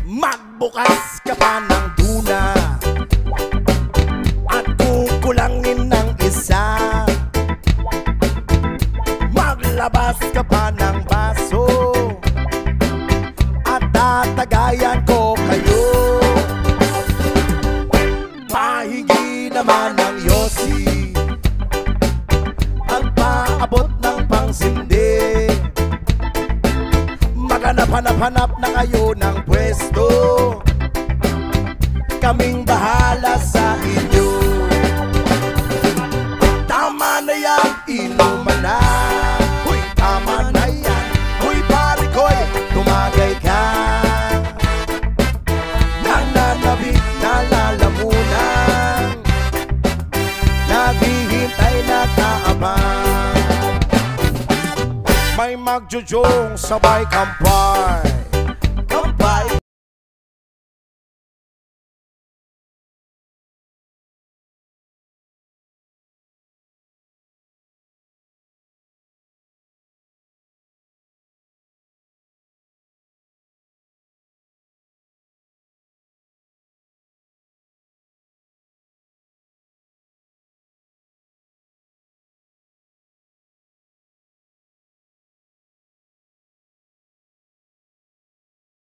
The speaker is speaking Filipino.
Magbukas ka pa ng tuna at kukulangin ng isa. Maglabas ka pa ng baso at tatagayan ko kayo. Pahingi naman ng yosi at paabot ng pangsindi. Maghanap-hanap na kayo ng pwesto, kaming bahala sa inyo. Tama na yan, inuman na. Huy, tama na yan. Huy, pare ko'y tumagay ka. Nananabik na lalamunan, naghihintay na kaabang. May magjujong sabay kampay,